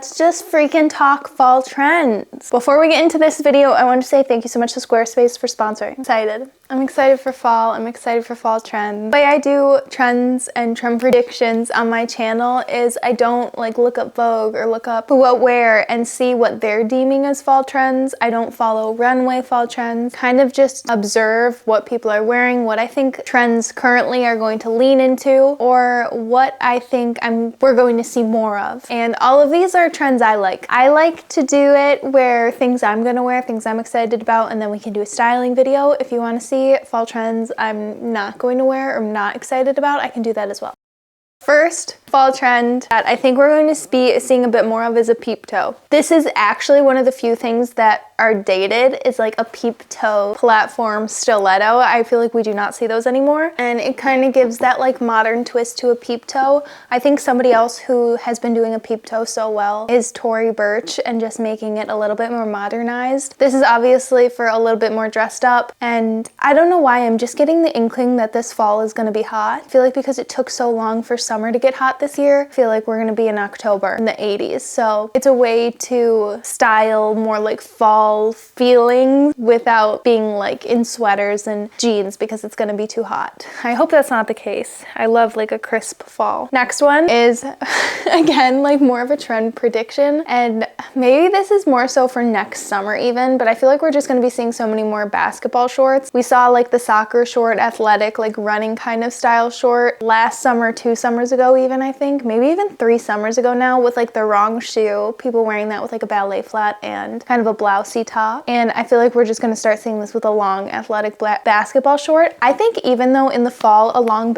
let's just freaking talk fall trends. Before we get into this video, I want to say thank you so much to Squarespace for sponsoring. I'm excited for fall. I'm excited for fall trends. The way I do trends and trend predictions on my channel is I don't like look up Vogue or look up who what wear and see what they're deeming as fall trends. I don't follow runway fall trends. Kind of just observe what people are wearing, what I think trends currently are going to lean into, or what I think we're going to see more of. And all of these are trends I like. I like to do it where things I'm gonna wear, things I'm excited about, and then we can do a styling video. If you want to see fall trends I'm not going to wear or I'm not excited about, I can do that as well. First fall trend that I think we're going to be seeing a bit more of is a peep toe. This is actually one of the few things that are dated, is like a peep toe platform stiletto. I feel like we do not see those anymore, and it kind of gives that like modern twist to a peep toe. I think somebody else who has been doing a peep toe so well is Tory Burch, and just making it a little bit more modernized. This is obviously for a little bit more dressed up, and I don't know why, I'm just getting the inkling that this fall is going to be hot. I feel like because it took so long for summer to get hot this year, I feel like we're going to be in October in the 80s. So it's a way to style more like fall feeling without being like in sweaters and jeans because it's going to be too hot. I hope that's not the case. I love like a crisp fall. Next one is again like more of a trend prediction, and maybe this is more so for next summer even, but I feel like we're just going to be seeing so many more basketball shorts. We saw like the soccer short, athletic, like running kind of style short last summer, 2 summers ago even, I think, maybe even 3 summers ago now, with like the wrong shoe, people wearing that with like a ballet flat and kind of a blousey top. And I feel like we're just going to start seeing this with a long athletic basketball short. I think even though in the fall a long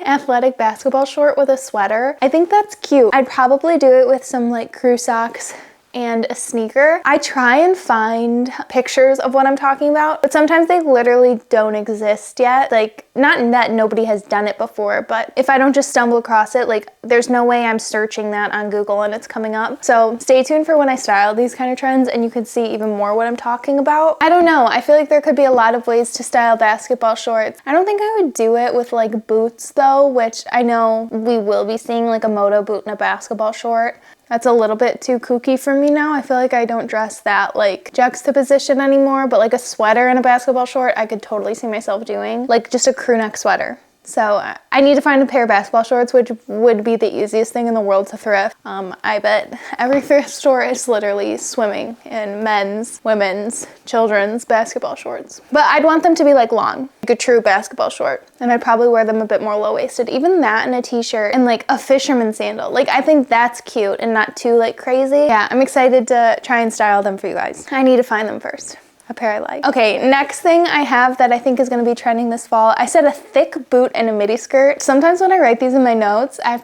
athletic basketball short with a sweater, I think that's cute. I'd probably do it with some like crew socks and a sneaker. I try and find pictures of what I'm talking about, but sometimes they literally don't exist yet. Like, not that nobody has done it before, but if I don't just stumble across it, like there's no way I'm searching that on Google and it's coming up. So stay tuned for when I style these kind of trends and you can see even more what I'm talking about. I don't know, I feel like there could be a lot of ways to style basketball shorts. I don't think I would do it with like boots though, which I know we will be seeing like a moto boot and a basketball short. That's a little bit too kooky for me now. I feel like I don't dress that like juxtaposition anymore, but like a sweater and a basketball short, I could totally see myself doing. Like just a crew neck sweater. So I need to find a pair of basketball shorts, which would be the easiest thing in the world to thrift. I bet every thrift store is literally swimming in men's, women's, children's basketball shorts. But I'd want them to be like long, like a true basketball short. And I'd probably wear them a bit more low-waisted. Even that and a t-shirt and like a fisherman sandal. Like I think that's cute and not too like crazy. Yeah, I'm excited to try and style them for you guys. I need to find them first. A pair I like. Okay, next thing I have that I think is going to be trending this fall, I said a thick boot and a midi skirt. Sometimes when I write these in my notes, I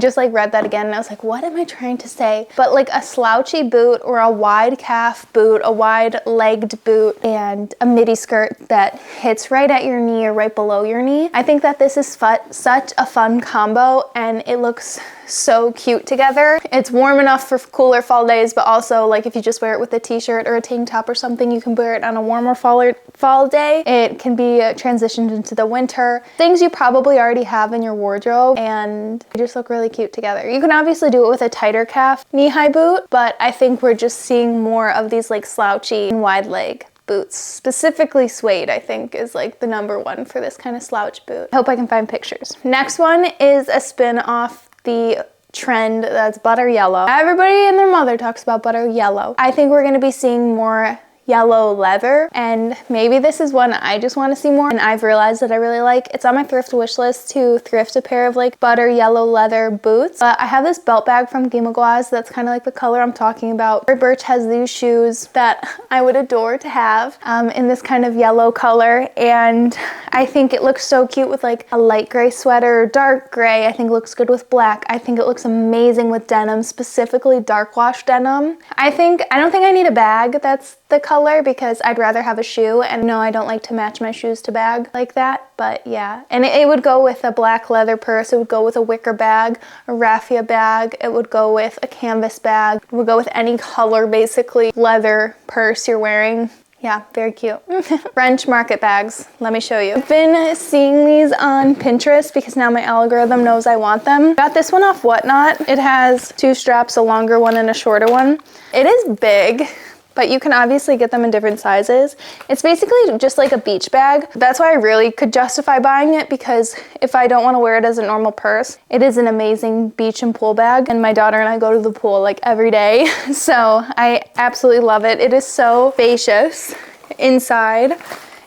just like read that again and I was like, what am I trying to say? But like a slouchy boot or a wide calf boot, a wide legged boot, and a midi skirt that hits right at your knee or right below your knee. I think that this is such a fun combo and it looks so cute together. It's warm enough for cooler fall days, but also like if you just wear it with a t-shirt or a tank top or something, you can wear it on a warmer fall day. It can be transitioned into the winter. Things you probably already have in your wardrobe, and they just look really cute together. You can obviously do it with a tighter calf knee-high boot, but I think we're just seeing more of these like slouchy and wide leg boots. Specifically suede, I think, is like the #1 for this kind of slouch boot. I hope I can find pictures. Next one is a spin off the trend that's butter yellow. Everybody and their mother talks about butter yellow. I think we're going to be seeing more yellow leather, and maybe this is one I just want to see more and I've realized that I really like. It's on my thrift wish list to thrift a pair of like butter yellow leather boots. But I have this belt bag from Gimagwaz that's kind of like the color I'm talking about. Birch has these shoes that I would adore to have in this kind of yellow color, and I think it looks so cute with like a light gray sweater, dark gray. I think it looks good with black. I think it looks amazing with denim, specifically dark wash denim. I don't think I need a bag that's the color because I'd rather have a shoe, and no, I don't like to match my shoes to bag like that, but yeah. And it would go with a black leather purse, it would go with a wicker bag, a raffia bag, it would go with a canvas bag, it would go with any color basically leather purse you're wearing. Yeah, very cute. French market bags. Let me show you. I've been seeing these on Pinterest because now my algorithm knows I want them. Got this one off Whatnot. It has 2 straps, a longer one and a shorter one. It is big, but you can obviously get them in different sizes. It's basically just like a beach bag. That's why I really could justify buying it, because if I don't want to wear it as a normal purse, it is an amazing beach and pool bag. And my daughter and I go to the pool like every day. So I absolutely love it. It is so spacious inside.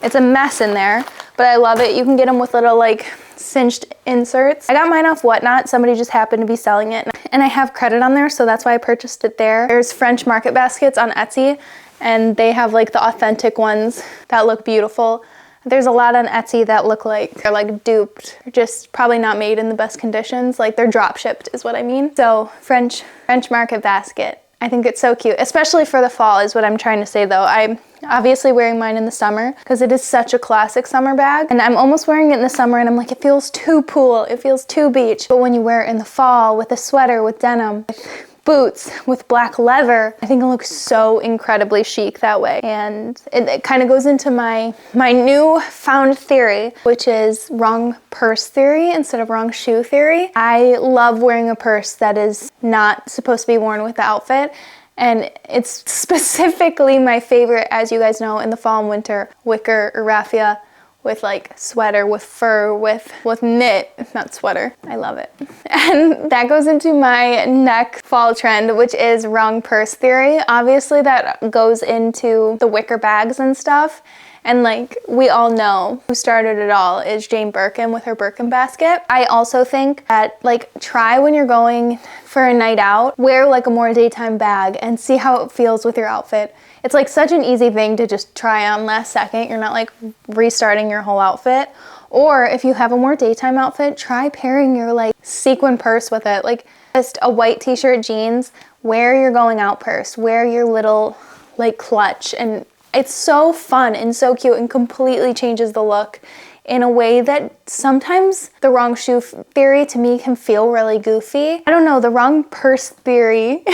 It's a mess in there, but I love it. You can get them with little like cinched inserts. I got mine off Whatnot. Somebody just happened to be selling it and I have credit on there, so that's why I purchased it there. There's French market baskets on Etsy and they have like the authentic ones that look beautiful. There's a lot on Etsy that look like they're like duped, just probably not made in the best conditions. Like they're drop shipped is what I mean. So French market basket. I think it's so cute, especially for the fall is what I'm trying to say though. I'm obviously wearing mine in the summer because it is such a classic summer bag, and I'm almost wearing it in the summer and I'm like, it feels too pool, it feels too beach. But when you wear it in the fall with a sweater, with denim, with boots, with black leather, I think it looks so incredibly chic that way. And it kind of goes into my new found theory, which is wrong purse theory instead of wrong shoe theory. I love wearing a purse that is not supposed to be worn with the outfit. And it's specifically my favorite, as you guys know, in the fall and winter, wicker or raffia with like sweater, with fur, with knit, not sweater. I love it. And that goes into my neck fall trend, which is wrong purse theory. Obviously that goes into the wicker bags and stuff. And like we all know who started it all is Jane Birkin with her Birkin basket. I also think that like try when you're going for a night out, wear like a more daytime bag and see how it feels with your outfit. It's like such an easy thing to just try on last second. You're not like restarting your whole outfit. Or if you have a more daytime outfit, try pairing your like sequin purse with it. Like just a white t-shirt, jeans, wear your going out purse, wear your little like clutch, and it's so fun and so cute and completely changes the look in a way that sometimes the wrong shoe theory to me can feel really goofy. I don't know, the wrong purse theory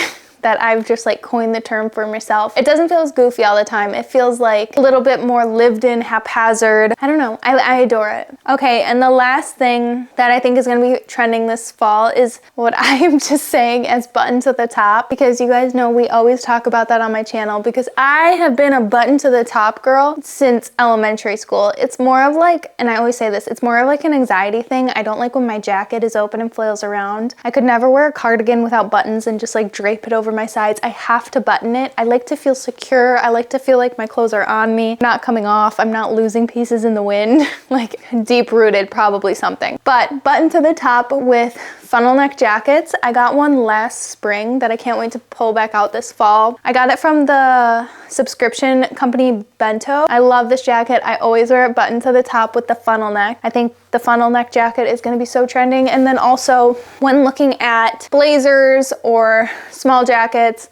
that I've just like coined the term for myself. It doesn't feel as goofy all the time. It feels like a little bit more lived in, haphazard. I don't know, I adore it. Okay, and the last thing that I think is gonna be trending this fall is what I am just saying as button to the top, because you guys know we always talk about that on my channel, because I have been a button to the top girl since elementary school. It's more of like, and I always say this, it's more of like an anxiety thing. I don't like when my jacket is open and flails around. I could never wear a cardigan without buttons and just like drape it over my sides. I have to button it. I like to feel secure. I like to feel like my clothes are on me, not coming off. I'm not losing pieces in the wind, like deep rooted, probably something. But button to the top with funnel neck jackets. I got one last spring that I can't wait to pull back out this fall. I got it from the subscription company Bento. I love this jacket. I always wear it button to the top with the funnel neck. I think the funnel neck jacket is going to be so trending. And then also when looking at blazers or small jackets,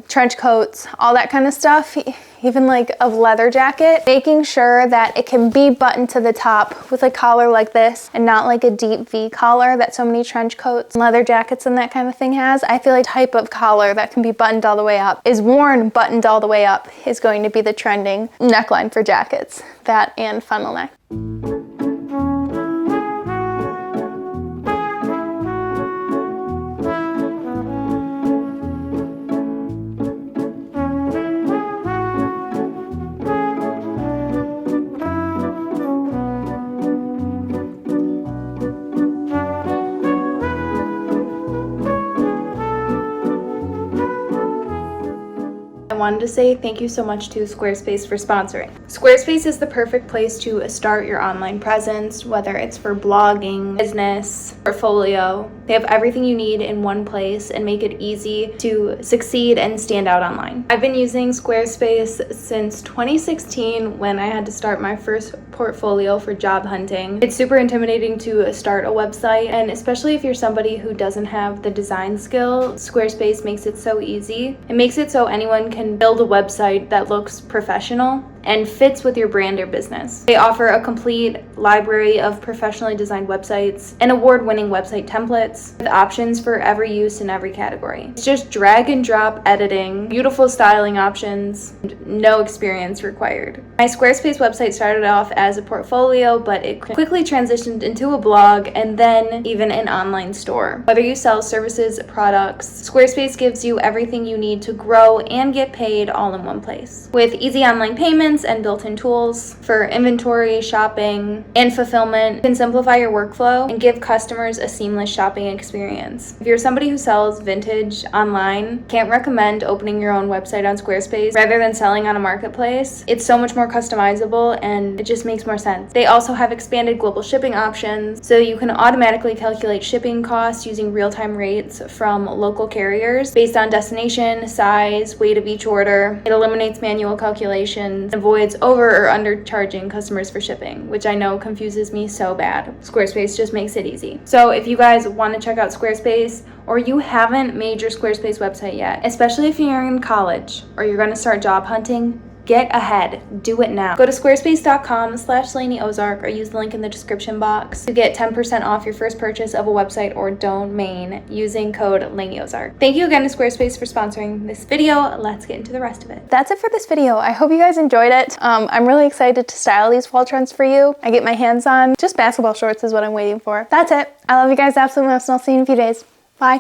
trench coats, all that kind of stuff, even like a leather jacket, making sure that it can be buttoned to the top with a collar like this and not like a deep V collar that so many trench coats, leather jackets and that kind of thing has. I feel like type of collar that can be buttoned all the way up, is worn buttoned all the way up, is going to be the trending neckline for jackets. That and funnel neck. I wanted to say thank you so much to Squarespace for sponsoring. Squarespace is the perfect place to start your online presence, whether it's for blogging, business, portfolio. They have everything you need in one place and make it easy to succeed and stand out online. I've been using Squarespace since 2016 when I had to start my first portfolio for job hunting. It's super intimidating to start a website, and especially if you're somebody who doesn't have the design skill, Squarespace makes it so easy. It makes it so anyone can build a website that looks professional. and fits with your brand or business. They offer a complete library of professionally designed websites and award-winning website templates with options for every use in every category. It's just drag and drop editing, beautiful styling options, and no experience required. My Squarespace website started off as a portfolio, but it quickly transitioned into a blog and then even an online store. Whether you sell services, products, Squarespace gives you everything you need to grow and get paid all in one place. With easy online payments and built-in tools for inventory, shopping, and fulfillment, you can simplify your workflow and give customers a seamless shopping experience. If you're somebody who sells vintage online, can't recommend opening your own website on Squarespace rather than selling on a marketplace. It's so much more customizable and it just makes more sense. They also have expanded global shipping options, so you can automatically calculate shipping costs using real-time rates from local carriers based on destination, size, weight of each order. It eliminates manual calculations and avoids over or undercharging customers for shipping, which I know confuses me so bad. Squarespace just makes it easy. So if you guys want to check out Squarespace, or you haven't made your Squarespace website yet, especially if you're in college or you're going to start job hunting, get ahead. Do it now. Go to squarespace.com/LaineyOzark or use the link in the description box to get 10% off your first purchase of a website or domain using code LaineyOzark. Thank you again to Squarespace for sponsoring this video. Let's get into the rest of it. That's it for this video. I hope you guys enjoyed it. I'm really excited to style these fall trends for you. I get my hands on just basketball shorts is what I'm waiting for. That's it. I love you guys absolutely much and I'll see you in a few days. Bye.